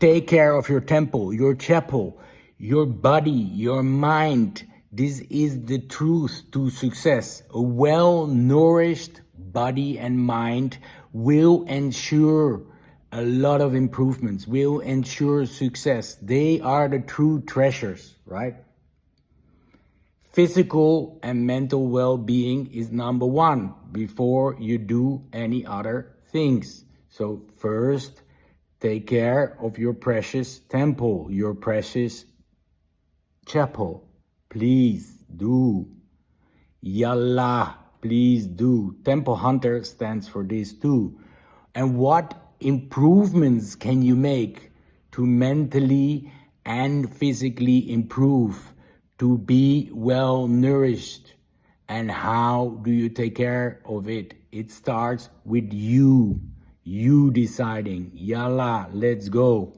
Take care of your temple, your chapel, your body, your mind. This is the truth to success. A well-nourished body and mind will ensure a lot of improvements, will ensure success. They are the true treasures, right? Physical and mental well-being is number one before you do any other things. So first, take care of your precious temple, your precious chapel. Please do. Yallah, please do. Temple Hunter stands for this too. And what improvements can you make to mentally and physically improve, to be well nourished? And how do you take care of it? It starts with you deciding. Yalla, let's go.